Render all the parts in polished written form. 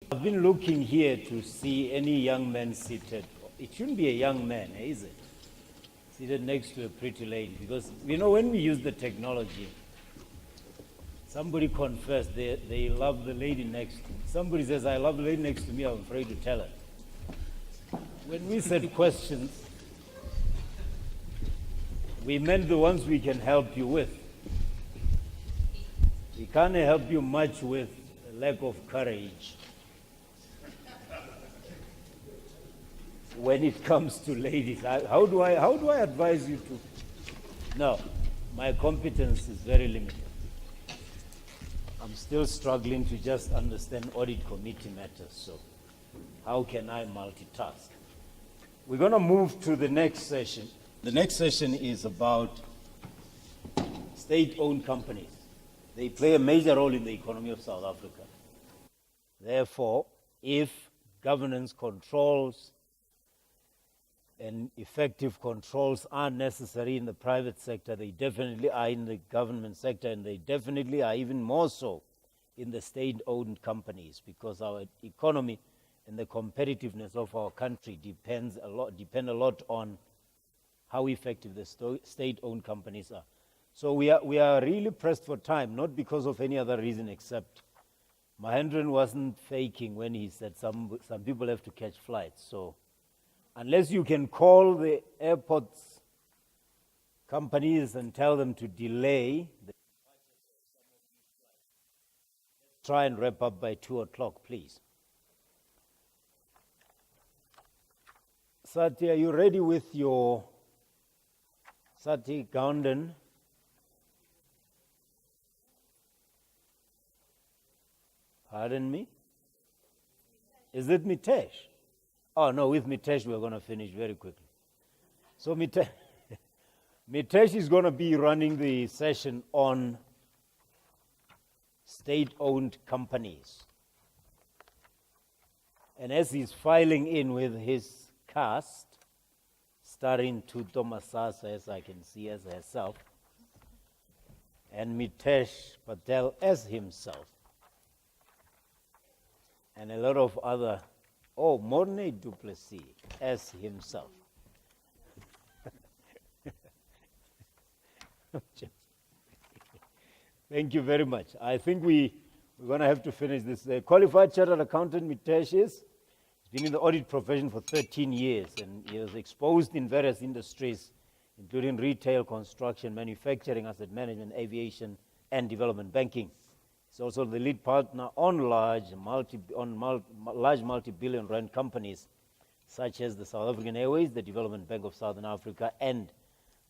I've been looking here to see any young man seated. It shouldn't be a young man, is it? Seated next to a pretty lady. Because, when we use the technology, somebody confessed they love the lady next to me. Somebody says, I love the lady next to me, I'm afraid to tell her. When we said questions, we meant the ones we can help you with. We can't help you much with a lack of courage when it comes to ladies. How do I advise you to? No, my competence is very limited. I'm still struggling to just understand audit committee matters, so how can I multitask? We're going to move to the next session. The next session is about state-owned companies. They play a major role in the economy of South Africa. Therefore, if governance controls and effective controls are necessary in the private sector, they definitely are in the government sector, and they definitely are even more so in the state-owned companies, because our economy and the competitiveness of our country depend a lot on how effective the state-owned companies are. So we are really pressed for time, not because of any other reason except Mahendran wasn't faking when he said some people have to catch flights. So unless you can call the airports companies and tell them to delay the try and wrap up by 2 o'clock, please. Sati, are you ready with your Sati Gounden? Pardon me? Is it Mitesh? Oh, no, with Mitesh we're going to finish very quickly. So Mitesh is going to be running the session on state-owned companies. And as he's filing in with his cast, starring Tuto Masasa, as I can see, as herself, and Mitesh Patel as himself, and a lot of other, Morne Duplessis as himself. Thank you very much. I think we're going to have to finish this. Qualified Chartered Accountant Mitesh he's been in the audit profession for 13 years, and he was exposed in various industries, including retail, construction, manufacturing, asset management, aviation, and development banking. He's also the lead partner on large multi-billion rand companies, such as the South African Airways, the Development Bank of Southern Africa, and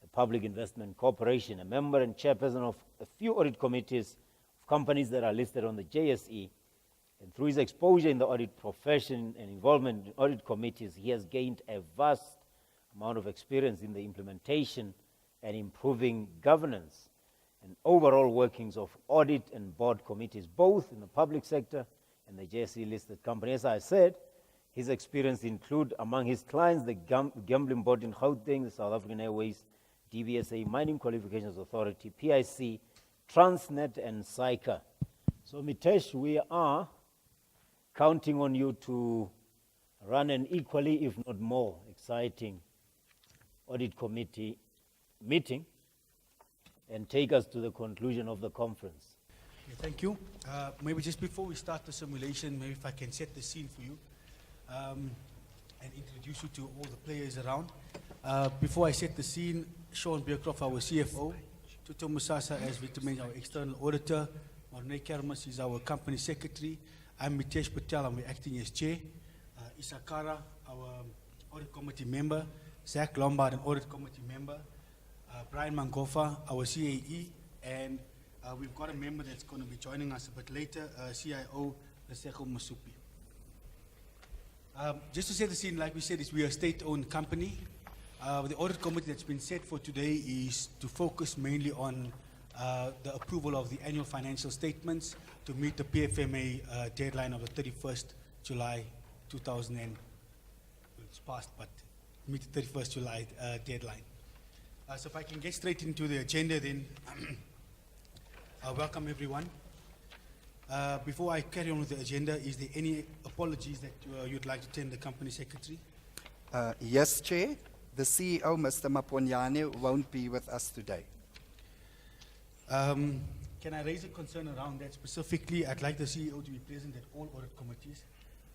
the Public Investment Corporation. A member and chairperson of a few audit committees of companies that are listed on the JSE. And through his exposure in the audit profession and involvement in audit committees, he has gained a vast amount of experience in the implementation and improving governance and overall workings of audit and board committees, both in the public sector and the JSE-listed company. As I said, his experience include among his clients the Gambling Board in Gauteng, the South African Airways, DVSA, Mining Qualifications Authority, PIC, Transnet, and SAICA. So Mitesh, we are counting on you to run an equally, if not more, exciting audit committee meeting and take us to the conclusion of the conference. Okay, thank you. Maybe just before we start the simulation, maybe if I can set the scene for you and introduce you to all the players around. Before I set the scene, Sean Beercroft, our CFO, Tuto Musasa, as Vitamin, our external auditor, Marne Kermas is our company secretary. I'm Mitesh Patel, I'm acting as chair. Isakara, our audit committee member. Zach Lombard, an audit committee member. Brian Mangofa, our CAE, and we've got a member that's going to be joining us a bit later, CIO Lesego Masupi. Just to set the scene, like we said, we are a state-owned company. The audit committee that's been set for today is to focus mainly on the approval of the annual financial statements to meet the PFMA deadline of the 31st July 2000. It's passed, but meet the 31st July deadline. So if I can get straight into the agenda, then welcome everyone. Before I carry on with the agenda, is there any apologies that you'd like to tell the company secretary? Yes, Chair. The CEO, Mr. Maponyane, won't be with us today. Can I raise a concern around that? Specifically, I'd like the CEO to be present at all audit committees,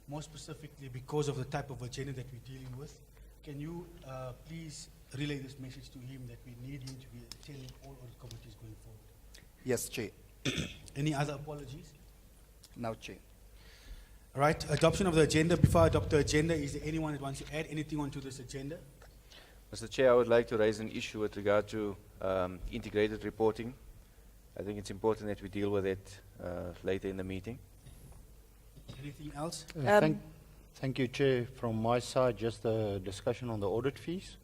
more specifically because of the type of agenda that we're dealing with. Can you please relay this message to him that we need him to be attending all audit committees going forward? Yes, Chair. Any other apologies? No, Chair. All right, adoption of the agenda. Before I adopt the agenda, is there anyone that wants to add anything onto this agenda? Mr. Chair, I would like to raise an issue with regard to integrated reporting. I think it's important that we deal with it later in the meeting. Anything else? Thank you, Chair. From my side, just a discussion on the audit fees.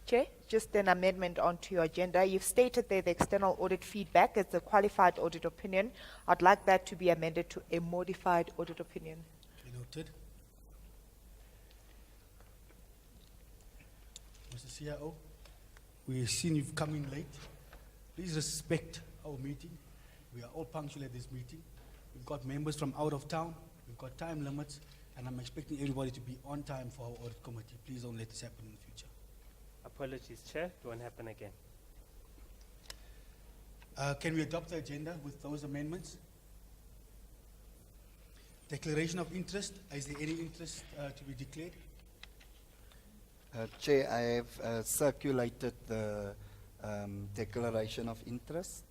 Chair, just an amendment onto your agenda. You've stated there the external audit feedback is a qualified audit opinion. I'd like that to be amended to a modified audit opinion. Okay, noted. Mr. CIO, we've seen you've come in late. Please respect our meeting. We are all punctual at this meeting. We've got members from out of town. We've got time limits, and I'm expecting everybody to be on time for our audit committee. Please don't let this happen in the future. Apologies, Chair. It won't happen again. Can we adopt the agenda with those amendments? Declaration of interest. Is there any interest to be declared? Chair, I have circulated the declaration of interest.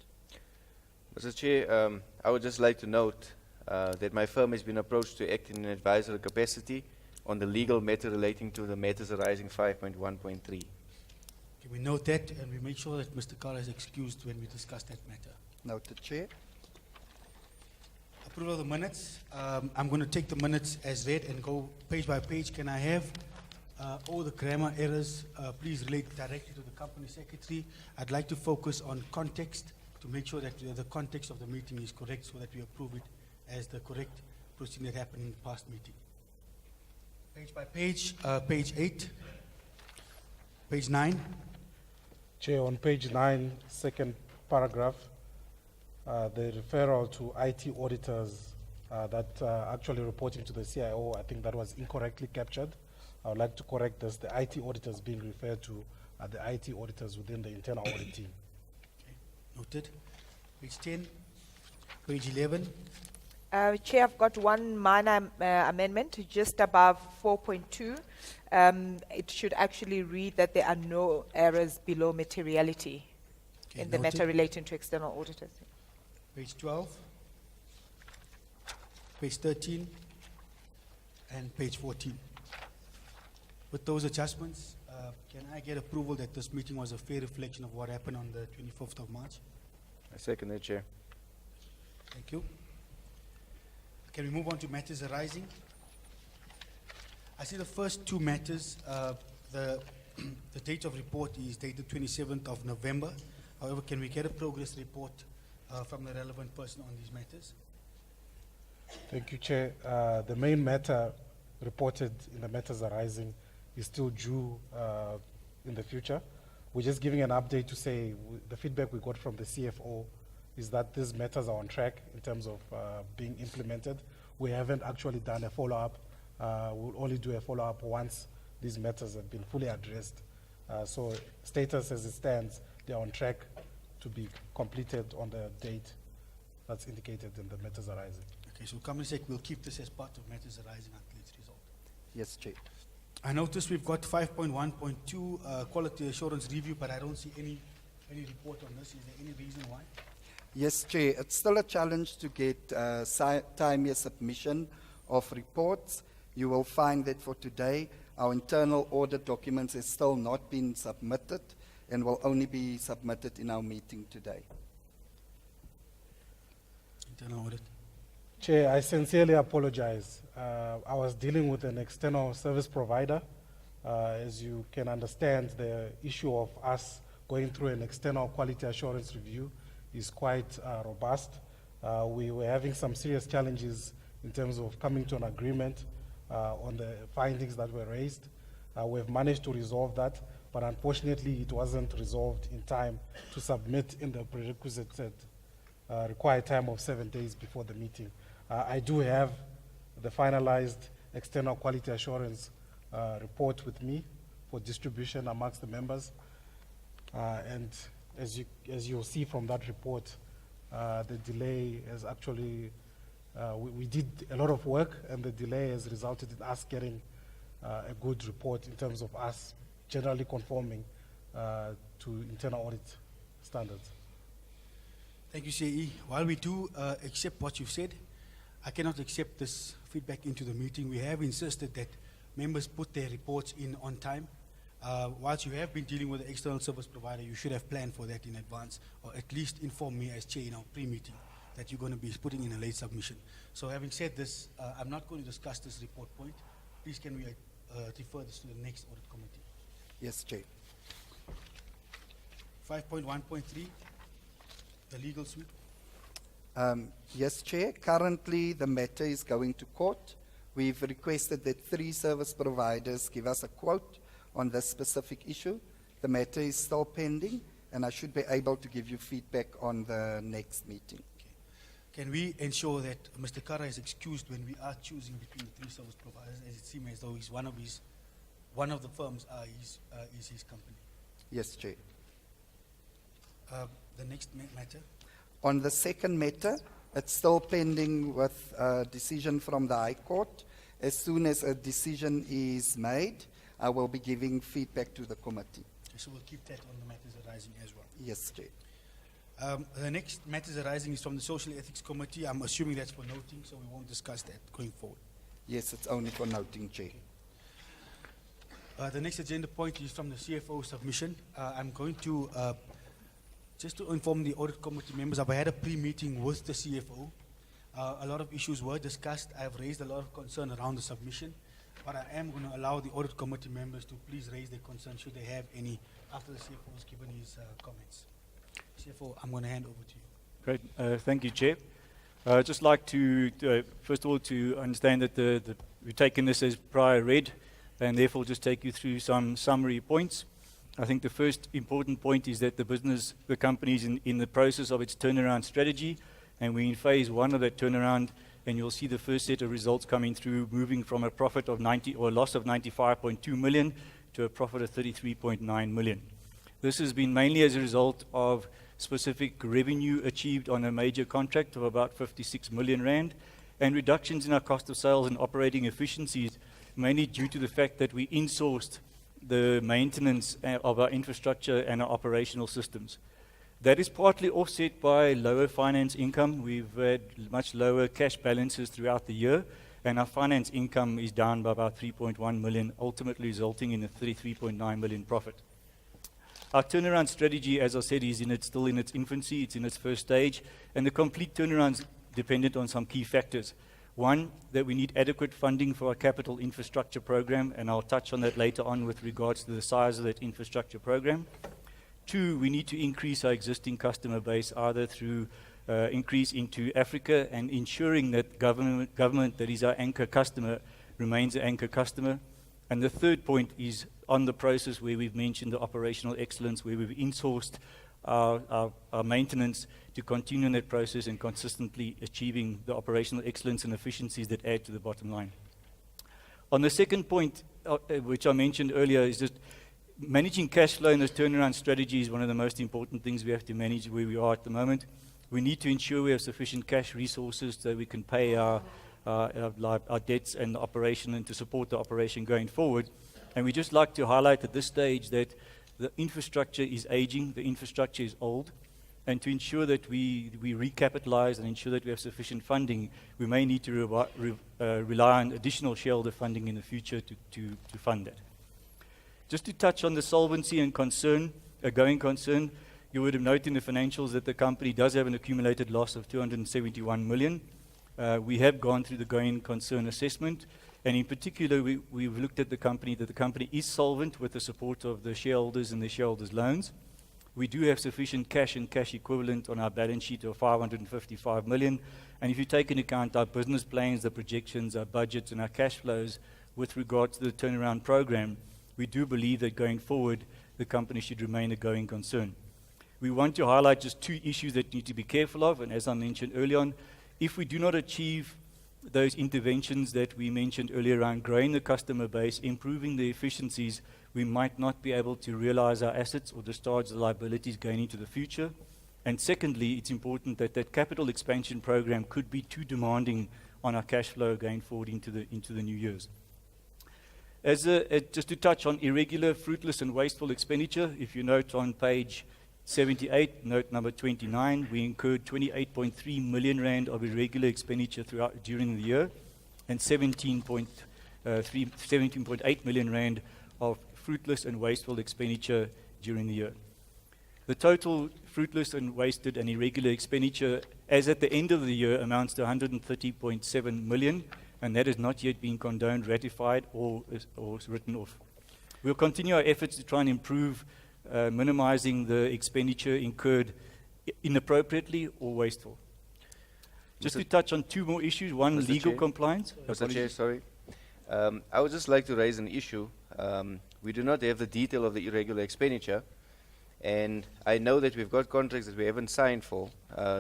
Mr. Chair, I would just like to note that my firm has been approached to act in an advisory capacity on the legal matter relating to the matters arising 5.1.3. Can we note that and we make sure that Mr. Carr is excused when we discuss that matter? Noted, Chair. Approval of the minutes. I'm going to take the minutes as read and go page by page. Can I have all the grammar errors please relate directly to the company secretary? I'd like to focus on context to make sure that the context of the meeting is correct so that we approve it as the correct proceeding that happened in the past meeting. Page by page, page 8, page 9. Chair, on page 9, second paragraph, the referral to IT auditors that actually reporting to the CIO, I think that was incorrectly captured. I would like to correct this. The IT auditors being referred to are the IT auditors within the internal audit team. Okay. Noted. Page 10, page 11. Chair, I've got one minor amendment just above 4.2. It should actually read that there are no errors below materiality Okay, in the noted. matter relating to external auditors. Page 12, page 13, and page 14. With those adjustments, can I get approval that this meeting was a fair reflection of what happened on the 25th of March? I second that, Chair. Thank you. Can we move on to matters arising? I see the first two matters, the date of report is dated 27th of November. However, can we get a progress report from the relevant person on these matters? Thank you, Chair. The main matter reported in the matters arising is still due in the future. We're just giving an update to say the feedback we got from the CFO is that these matters are on track in terms of being implemented. We haven't actually done a follow-up. We'll only do a follow-up once these matters have been fully addressed. So status as it stands, they're on track to be completed on the date that's indicated in the matters arising. Okay, so Company Sec will keep this as part of matters arising until it's resolved. Yes, Chair. I notice we've got 5.1.2 quality assurance review, but I don't see any report on this. Is there any reason why? Yes, Chair. It's still a challenge to get timely submission of reports. You will find that for today, our internal audit documents has still not been submitted and will only be submitted in our meeting today. Internal audit. Chair, I sincerely apologize. I was dealing with an external service provider. As you can understand, the issue of us going through an external quality assurance review is quite robust. We were having some serious challenges in terms of coming to an agreement on the findings that were raised. We've managed to resolve that, but unfortunately it wasn't resolved in time to submit in the prerequisite required time of 7 days before the meeting. I do have the finalized external quality assurance report with me for distribution amongst the members. And as you'll see from that report, the delay has actually, we did a lot of work, and the delay has resulted in us getting a good report in terms of us generally conforming to internal audit standards. Thank you, CAE. While we do accept what you've said, I cannot accept this feedback into the meeting. We have insisted that members put their reports in on time. Whilst you have been dealing with the external service provider, you should have planned for that in advance, or at least inform me as chair in our pre-meeting that you're going to be putting in a late submission. So having said this, I'm not going to discuss this report point. Please can we refer this to the next audit committee. Yes, Chair. 5.1.3, the legal suite. Yes, Chair. Currently, the matter is going to court. We've requested that 3 service providers give us a quote on this specific issue. The matter is still pending, and I should be able to give you feedback on the next meeting. Can we ensure that Mr. Kara is excused when we are choosing between the 3 service providers, as it seems as though he's one of the firms is his company? Yes, Chair. The next matter. On the second matter, it's still pending with a decision from the High Court. As soon as a decision is made, I will be giving feedback to the committee. Okay, so we'll keep that on the matters arising as well. Yes, Chair. The next matters arising is from the Social Ethics Committee. I'm assuming that's for noting, so we won't discuss that going forward. Yes, it's only for noting, Chair. The next agenda point is from the CFO submission. I'm going to, just to inform the audit committee members, I've had a pre-meeting with the CFO. A lot of issues were discussed. I've raised a lot of concern around the submission, but I am going to allow the audit committee members to please raise their concerns should they have any after the CFO has given his comments. CFO, I'm going to hand over to you. Great. Thank you, Chair. I'd just like to, first of all, to understand that we've taken this as prior read, and therefore just take you through some summary points. I think the first important point is that the company is in the process of its turnaround strategy, and we're in phase 1 of that turnaround, and you'll see the first set of results coming through, moving from a profit of a loss of 95.2 million to a profit of 33.9 million. This has been mainly as a result of specific revenue achieved on a major contract of about 56 million rand, and reductions in our cost of sales and operating efficiencies, mainly due to the fact that we insourced the maintenance of our infrastructure and our operational systems. That is partly offset by lower finance income. We've had much lower cash balances throughout the year, and our finance income is down by about 3.1 million, ultimately resulting in a 33.9 million profit. Our turnaround strategy, as I said, is still in its infancy. It's in its first stage, and the complete turnaround is dependent on some key factors. One, that we need adequate funding for our capital infrastructure program, and I'll touch on that later on with regards to the size of that infrastructure program. 2, we need to increase our existing customer base, either through increase into Africa and ensuring that government that is our anchor customer remains an anchor customer. And the third point is on the process where we've mentioned the operational excellence, where we've insourced our maintenance to continue in that process and consistently achieving the operational excellence and efficiencies that add to the bottom line. On the second point, which I mentioned earlier, is that managing cash flow in this turnaround strategy is one of the most important things we have to manage where we are at the moment. We need to ensure we have sufficient cash resources so we can pay our debts and the operation and to support the operation going forward. And we just like to highlight at this stage that the infrastructure is aging, the infrastructure is old, and to ensure that we recapitalize and ensure that we have sufficient funding, we may need to rely on additional shareholder funding in the future to fund that. Just to touch on the solvency and concern, a going concern, you would have noted in the financials that the company does have an accumulated loss of 271 million. We have gone through the going concern assessment, and in particular, we've looked at the company, that the company is solvent with the support of the shareholders and the shareholders' loans. We do have sufficient cash and cash equivalent on our balance sheet of 555 million, and if you take into account our business plans, the projections, our budgets, and our cash flows with regards to the turnaround program, we do believe that going forward, the company should remain a going concern. We want to highlight just two issues that need to be careful of, and as I mentioned early on, if we do not achieve those interventions that we mentioned earlier around growing the customer base, improving the efficiencies, we might not be able to realize our assets or discharge the liabilities going into the future. And secondly, it's important that that capital expansion program could be too demanding on our cash flow going forward into the new years. Just to touch on irregular, fruitless and wasteful expenditure, if you note on page 78, note number 29, we incurred 28.3 million rand of irregular expenditure during the year, and 17.8 million rand of fruitless and wasteful expenditure during the year. The total fruitless and wasted and irregular expenditure as at the end of the year amounts to 130.7 million, and that has not yet been condoned, ratified, or written off. We'll continue our efforts to try and improve minimizing the expenditure incurred inappropriately or wasteful. Just to touch on two more issues. One, Mr. legal Chair. compliance. Mr. Chair, sorry. I would just like to raise an issue. We do not have the detail of the irregular expenditure, and I know that we've got contracts that we haven't signed for.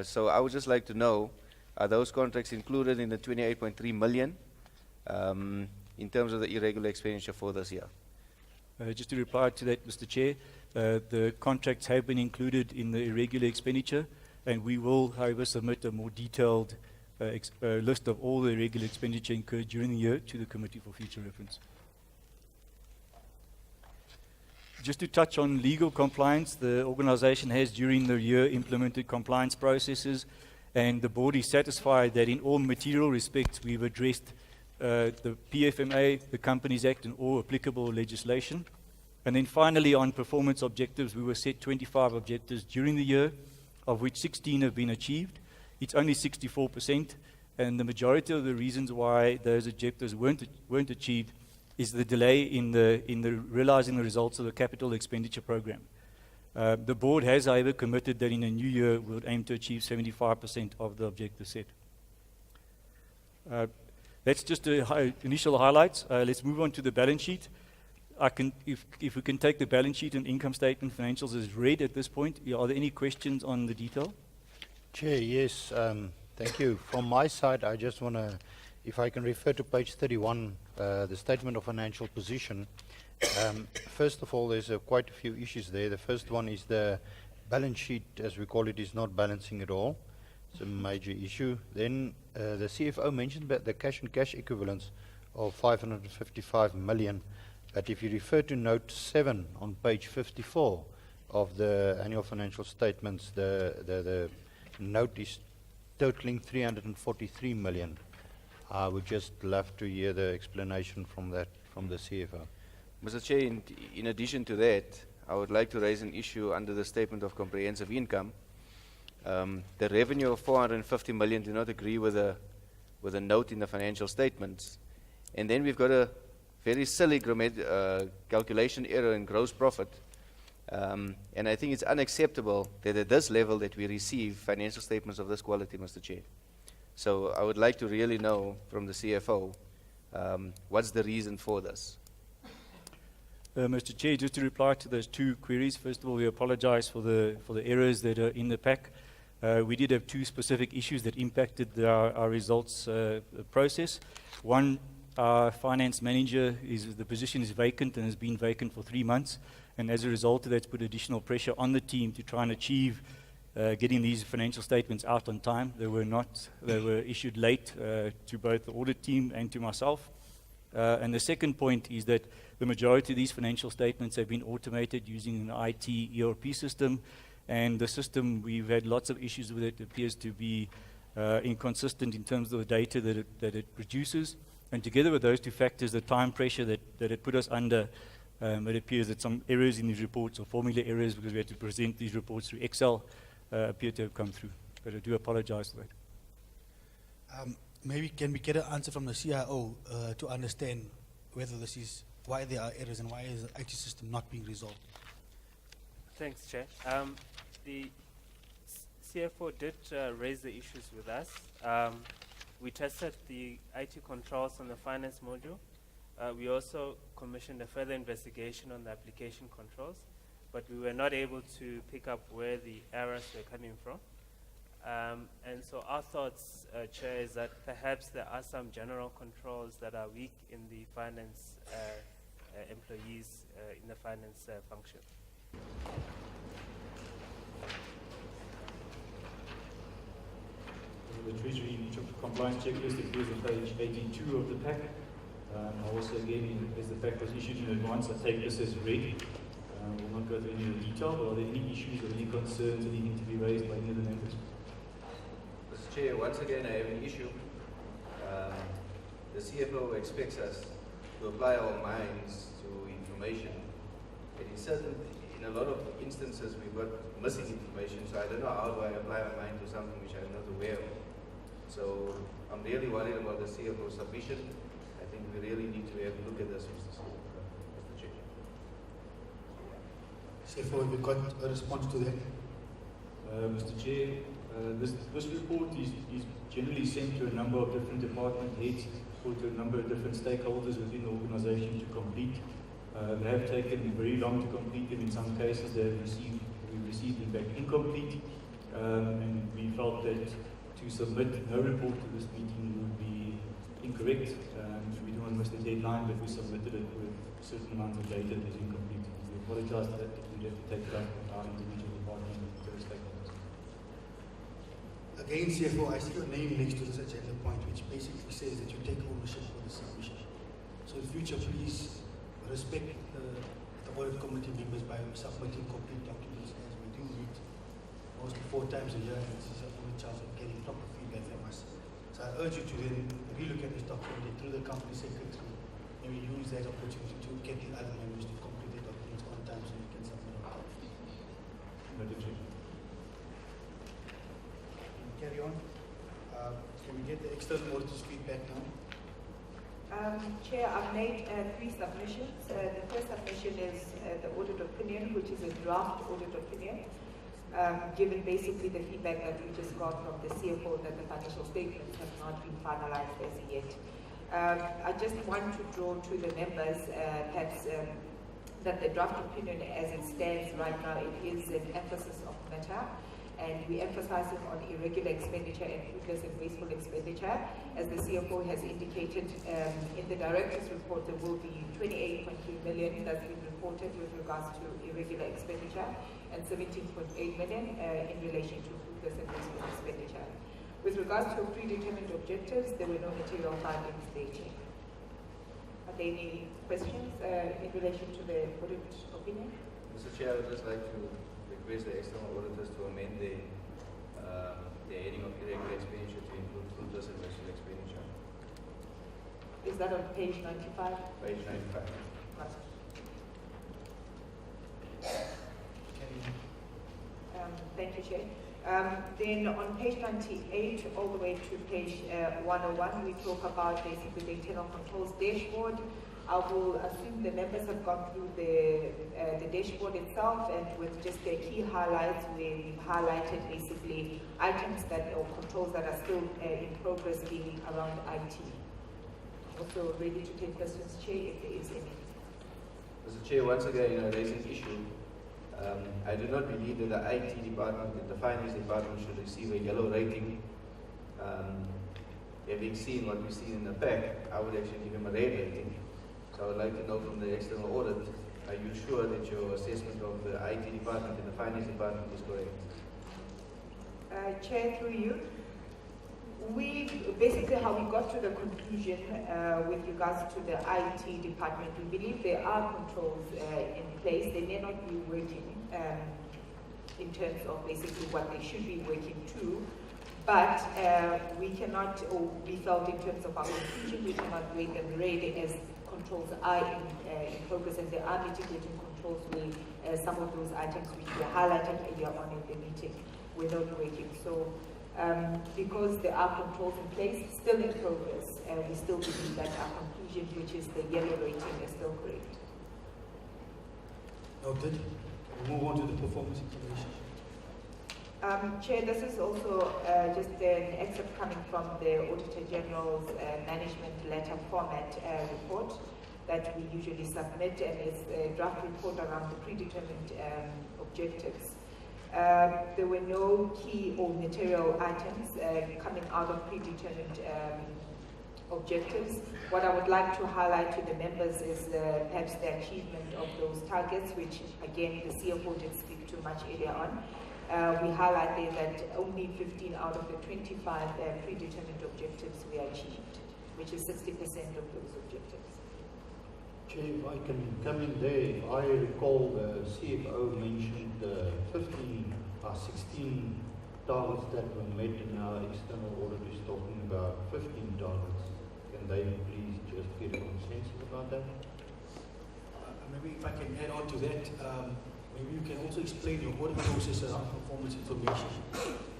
So I would just like to know, are those contracts included in the 28.3 million in terms of the irregular expenditure for this year? Just to reply to that, Mr. Chair, the contracts have been included in the irregular expenditure, and we will, however, submit a more detailed list of all the irregular expenditure incurred during the year to the committee for future reference. Just to touch on legal compliance, the organization has during the year implemented compliance processes, and the board is satisfied that in all material respects we've addressed the PFMA, the Companies Act, and all applicable legislation. And then finally, on performance objectives, we were set 25 objectives during the year, of which 16 have been achieved. It's only 64%, and the majority of the reasons why those objectives weren't achieved is the delay in the realizing the results of the capital expenditure program. The board has, however, committed that in a new year we'll aim to achieve 75% of the objectives set. That's just the initial highlights. Let's move on to the balance sheet. If we can take the balance sheet and income statement financials as read at this point, are there any questions on the detail? Chair, yes, thank you. From my side, I just want to, if I can refer to page 31, the statement of financial position. First of all, there's quite a few issues there. The first one is the balance sheet, as we call it, is not balancing at all. It's a major issue. Then the CFO mentioned about the cash and cash equivalents of 555 million. But if you refer to note 7 on page 54 of the annual financial statements, the note is totaling 343 million. I would just love to hear the explanation from that from the CFO. Mr. Chair, in addition to that, I would like to raise an issue under the statement of comprehensive income. The revenue of 450 million do not agree with a note in the financial statements. And then we've got a very silly calculation error in gross profit. And I think it's unacceptable that at this level that we receive financial statements of this quality, Mr. Chair. So I would like to really know from the CFO, what's the reason for this? Mr. Chair, just to reply to those two queries, first of all, we apologize for the errors that are in the pack. We did have two specific issues that impacted our results process. One, our finance manager, the position is vacant and has been vacant for 3 months, and as a result of that, it's put additional pressure on the team to try and achieve getting these financial statements out on time. They were issued late to both the audit team and to myself. And the second point is that the majority of these financial statements have been automated using an IT ERP system, and the system, we've had lots of issues with it. It appears to be inconsistent in terms of the data that it produces. And together with those two factors, the time pressure that it put us under, it appears that some errors in these reports, or formula errors, because we had to present these reports through Excel, appear to have come through. But I do apologize for that. Maybe can we get an answer from the CIO to understand whether this is, why there are errors and why is the IT system not being resolved? Thanks, Chair. The CFO did raise the issues with us. We tested the IT controls on the finance module. We also commissioned a further investigation on the application controls. but we were not able to pick up where the errors were coming from. And so our thoughts, Chair, is that perhaps there are some general controls that are weak in the finance employees in the finance function. The Treasury compliance checklist appears on page 82 of the pack. Also, again, as the pack was issued in advance, I take this as read. We'll not go through any of the detail, but are there any issues or any concerns, anything to be raised by any of the members? Mr. Chair, once again, I have an issue. The CFO expects us to apply our minds to information. And in a lot of instances, we've got missing information, so I don't know how do I apply my mind to something which I'm not aware of. So I'm really worried about the CFO submission. I think we really need to have a look at this, Mr. Chair. CFO, have you got a response to that? Mr. Chair, this report is generally sent to a number of different department heads or to a number of different stakeholders within the organization to complete. They have taken very long to complete them. In some cases, we received in fact incomplete, and we felt that to submit no report to this meeting would be incorrect. We don't want to miss the deadline, but we submitted it with a certain amount of data that is incomplete. We apologize that we have to take it up with our individual department and the stakeholders. Again, CFO, I see your name next to this agenda point, which basically says that you take ownership for the submission. So in future, please respect the audit committee members by submitting complete documents, as we do meet mostly 4 times a year, and this is the only chance of getting proper feedback from us. So I urge you to then relook at this document through the company secretary, and we use that opportunity to get the other members to complete the documents on time so we can submit on time. Carry on. Can we get the external auditor's feedback now? Chair, I've made 3 submissions. The first submission is the audit opinion, which is a draft audit opinion, given basically the feedback that we just got from the CFO that the financial statements have not been finalized as yet. I just want to draw to the members that the draft opinion as it stands right now, it is an emphasis of matter, and we're emphasizing on irregular expenditure and fruitless and wasteful expenditure. As the CFO has indicated, in the director's report, there will be 28.3 million that's been reported with regards to irregular expenditure and 17.8 million in relation to fruitless and wasteful expenditure. With regards to predetermined objectives, there were no material findings there. Are there any questions in relation to the audit opinion? Mr. Chair, I would just like to request the external auditors to amend the heading of irregular expenditure to include fruitless and wasteful expenditure. Is that on page 95? Page 95. Thank you, Chair. Then on page 98 all the way to page 101, we talk about basically the internal controls dashboard. I will assume the members have gone through the dashboard itself, and with just their key highlights, where we've highlighted basically items that or controls that are still in progress being around IT. Also ready to take questions, Chair, if there is any. Mr. Chair, once again, I raise an issue. I do not believe that the IT department and the finance department should receive a yellow rating. Having seen what we've seen in the pack, I would actually give him a red rating. So I would like to know from the external audit, are you sure that your assessment of the IT department and the finance department is correct? Chair, through you, basically how we got to the conclusion with regards to the IT department, we believe there are controls in place. They may not be working in terms of basically what they should be working to, but we cannot, or we felt in terms of our conclusion, we cannot rate them red as controls are in progress, and there are mitigating controls where some of those items which were highlighted earlier on in the meeting were not working. So because there are controls in place, still in progress, we still believe that our conclusion, which is the yellow rating, is still correct. Noted. We'll move on to the performance information. Chair, this is also just an excerpt coming from the Auditor General's management letter format report. that we usually submit, and it's a draft report around the predetermined objectives. There were no key or material items coming out of predetermined objectives. What I would like to highlight to the members is perhaps the achievement of those targets, which again the CFO did speak to much earlier on. We highlighted that only 15 out of the 25 predetermined objectives were achieved, which is 60% of those objectives. Chair, if I can come in there, if I recall the CFO mentioned 16 targets that were met, and our external audit is talking about 15 targets. Can they please just get a consensus about that? Maybe if I can add on to that, maybe you can also explain your audit process around performance information.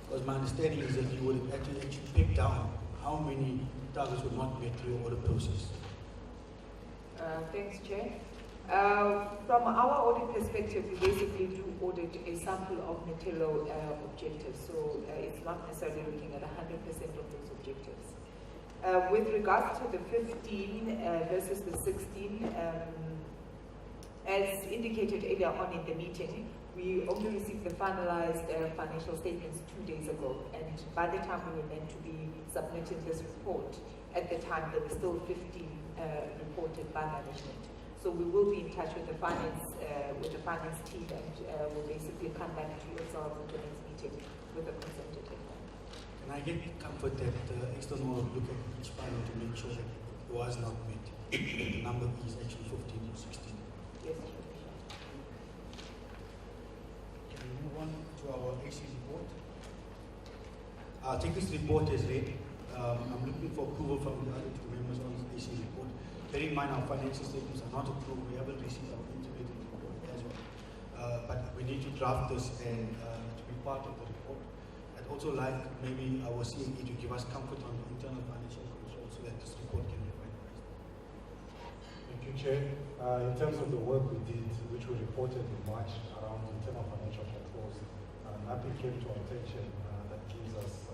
Because my understanding is that you would have actually pick down how many targets were not met through your audit process. Thanks, Chair. From our audit perspective, we basically do audit a sample of material objectives, so it's not necessarily looking at 100% of those objectives. With regards to the 15 versus the 16, as indicated earlier on in the meeting, we only received the finalized financial statements 2 days ago, and by the time we were meant to be submitting this report, at the time there were still 15 reported by management. So we will be in touch with the finance team, and we'll basically come back to yourselves at the next meeting with a consent agenda. Can I get comfort that the external will look at each file to make sure that it was not met, that the number is actually 15 or 16? Yes, Can we move on to our AC report? I'll take this report as read. I'm looking for approval from the other two members on this AC report. Bear in mind our financial statements are not approved. We haven't received our integrated report as well. But we need to draft this and to be part of the report. I'd also like maybe our CME to give us comfort on the internal financial control so that this report can be finalized. Thank you, Chair. In terms of the work we did, which we reported in March around internal financial controls, nothing came to our attention that gives us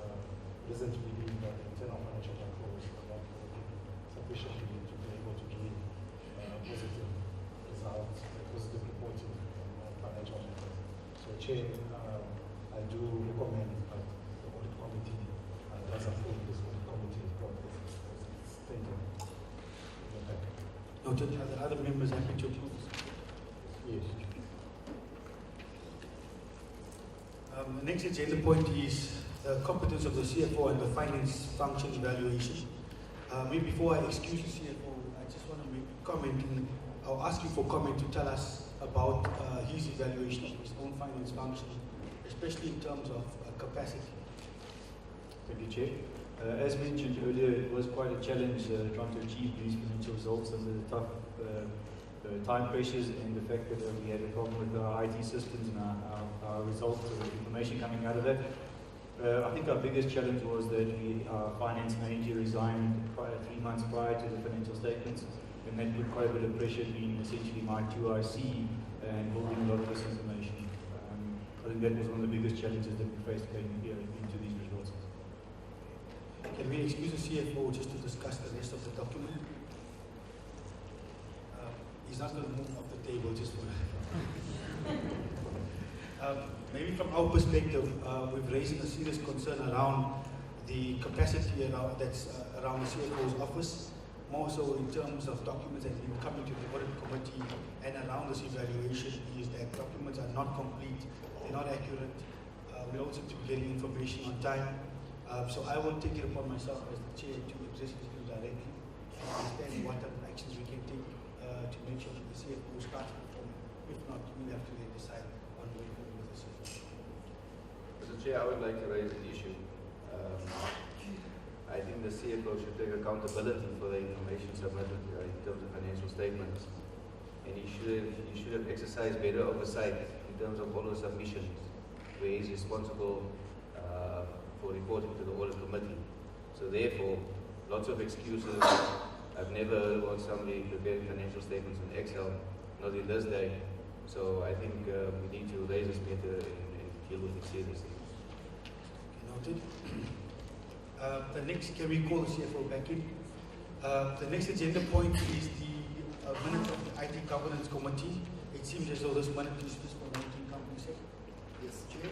reason to believe that the internal financial controls are not working sufficiently to be able to give positive results, positive reporting on financial matters. So, Chair, I do recommend that the audit committee does approve this audit committee report as stated. Noted. Are the other members happy to approve this? Yes. The next agenda point is the competence of the CFO and the finance function evaluation. Maybe before I excuse the CFO, I just want to make a comment, and I'll ask you for comment to tell us about his evaluation of his own finance function, especially in terms of capacity. Thank you, Chair. As mentioned earlier, it was quite a challenge trying to achieve these financial results under the tough time pressures and the fact that we had a problem with our IT systems and our results, the information coming out of that. I think our biggest challenge was that our finance manager resigned 3 months prior to the financial statements, and that put quite a bit of pressure in essentially my 2IC and holding a lot of this information. I think that was one of the biggest challenges that we faced going into these results. Can we excuse the CFO just to discuss the rest of the document? He's not going to move off the table just for maybe from our perspective, we've raised a serious concern around the capacity that's around the CFO's office, more so in terms of documents that have been coming to the audit committee and around this evaluation is that documents are not complete, they're not accurate. We don't seem to be getting information on time. So I will take it upon myself as the chair to address this directly and understand what type of actions we can take to make sure that the CFO starts performing. If not, we have to then decide on the way forward with the CFO. Mr. Chair, I would like to raise an issue. I think the CFO should take accountability for the information submitted in terms of financial statements. And he should have exercised better oversight in terms of all the submissions where he's responsible for reporting to the audit committee. So therefore, lots of excuses. I've never heard about somebody preparing financial statements in Excel, not in this day. So I think we need to raise this matter and deal with it seriously. Noted. Can we call the CFO back in? The next agenda point is the minute of the IT Governance Committee. It seems as though this minute is just for noting company sector. Yes, Chair.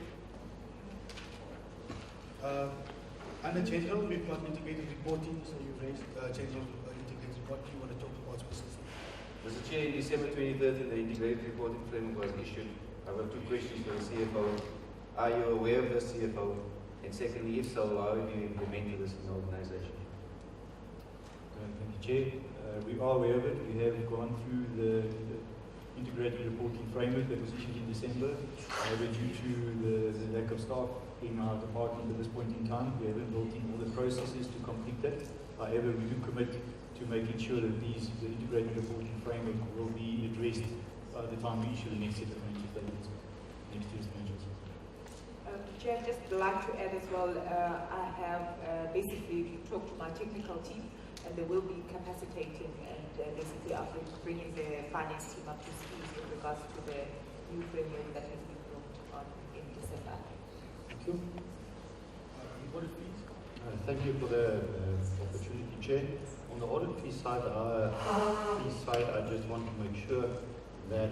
Under general, we've got integrated reporting, so you raised general integrated report. Do you want to talk about specific? Mr. Chair, in December 2013, the integrated reporting framework was issued. I've got 2 questions for the CFO. Are you aware of this, CFO? And secondly, if so, how have you implemented this in the organization? Thank you, Chair. We are aware of it. We have gone through the integrated reporting framework that was issued in December. But due to the lack of staff in our department at this point in time, we haven't built in all the processes to complete that. However, we do commit to making sure that the integrated reporting framework will be addressed by the time we issue the next set of financial statements, next year's financials. Chair, I'd just like to add as well, I have basically talked to my technical team, and they will be capacitating and basically bringing the finance team up to speed with regards to the new framework that has been brought on in December. Thank you. Audit fees. Thank you for the opportunity, Chair. On the audit fee side, I just want to make sure that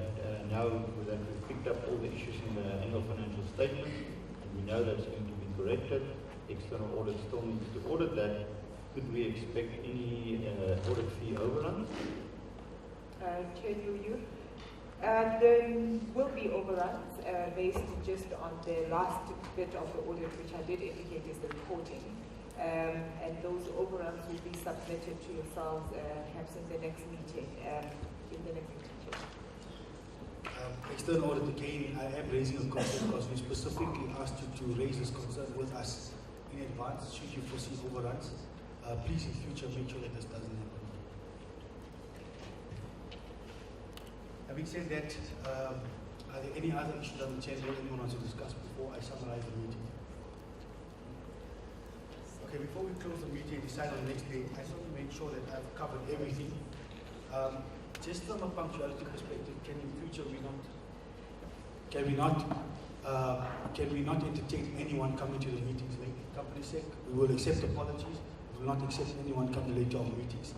now that we've picked up all the issues in the annual financial statement, and we know that's going to be corrected, external audit still needs to audit that. Could we expect any audit fee overruns? Chair, through you. There will be overruns based just on the last bit of the audit, which I did indicate is the reporting. And those overruns will be submitted to yourselves perhaps in the next meeting. External audit, again, I am raising a concern because we specifically asked you to raise this concern with us in advance should you foresee overruns. Please in future make sure that this doesn't happen. Having said that, are there any other issues on the agenda anyone wants to discuss before I summarize the meeting? Okay, before we close the meeting and decide on the next day, I just want to make sure that I've covered everything. Just from a punctuality perspective, can in future we not entertain anyone coming to the meetings late? Company sec, we will accept apologies. We will not accept anyone coming late to our meetings.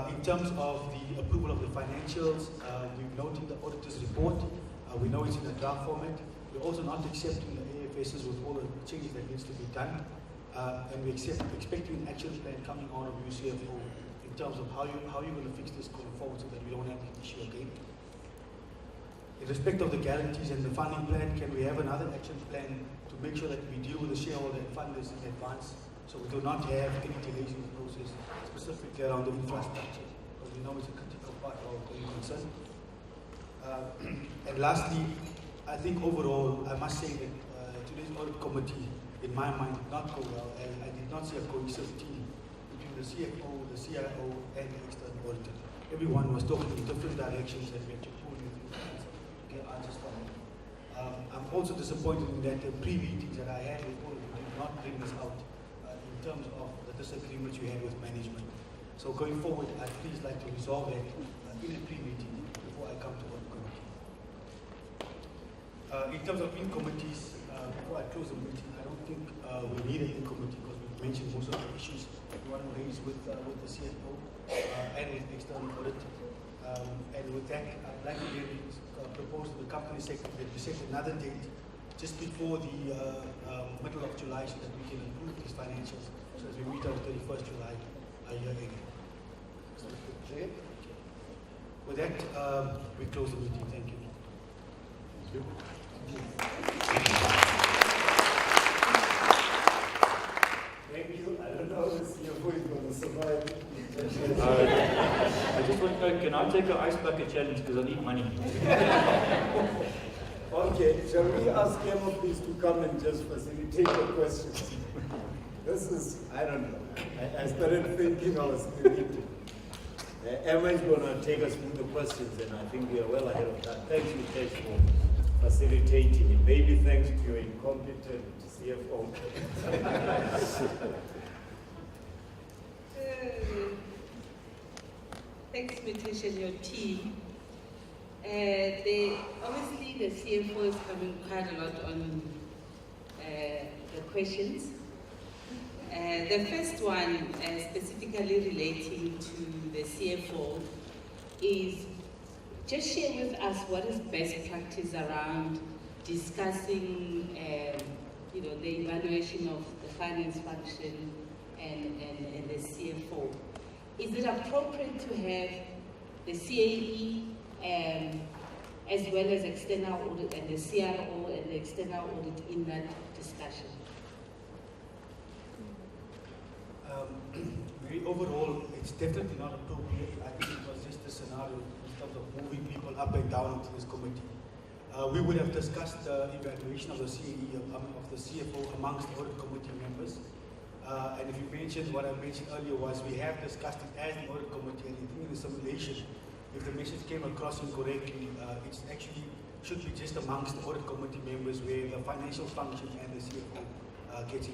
In terms of the approval of the financials, we've noted the auditor's report. We know it's in a draft format. We're also not accepting the AFSs with all the changes that needs to be done. And we're expecting an action plan coming out of UCFO in terms of how you're going to fix this going forward so that we don't have the issue again. In respect of the guarantees and the funding plan, can we have another action plan to make sure that we deal with the shareholder and funders in advance so we do not have any delays in the process, specifically around the infrastructure, because we know it's a critical part of our going concern. And lastly, I think overall, I must say that today's audit committee, in my mind, did not go well, and I did not see a cohesive team between the CFO, the CIO, and the external auditor. Everyone was talking in different directions and we had to pull you through get answers from it. I'm also disappointed in that the pre-meetings that I had with all of you did not bring this out in terms of the disagreements you had with management. So going forward, I'd please like to resolve that in a pre-meeting before I come to audit committee. In terms of in-committees, before I close the meeting, I don't think we need an in-committee because we've mentioned most of the issues we want to raise with the CFO and with external audit. And with that, I'd like to propose to the company secretary that we set another date just before the middle of July so that we can improve these financials. So as we meet on the 31st July, a year in. With that, we close the meeting. Thank you. Thank you. Thank you. I don't know if CFO is going to survive. I just want to know, can I take an ice bucket challenge because I need money? Okay, shall we ask Emma please to come and just facilitate the questions? This is, I don't know. I started thinking I was in the meeting. Emma is going to take us through the questions and I think we are well ahead of that. Thank you, Tesh, for facilitating it. Maybe thanks to your incompetent CFO. Thanks, Mitesh, and your team. Obviously, the CFO is coming quite a lot on the questions. The first one, specifically relating to the CFO, is just share with us what is best practice around discussing the evaluation of the finance function and the CFO. Is it appropriate to have the CAE as well as external audit and the CRO and the external audit in that discussion? Very overall, it's definitely not appropriate. I think it was just a scenario in terms of moving people up and down into this committee. We would have discussed the evaluation of the CAE, of the CFO amongst the audit committee members. And if you mentioned what I mentioned earlier was we have discussed it as the audit committee, and I think in the simulation, if the message came across incorrectly, it's actually should be just amongst the audit committee members where the financial function and the CFO gets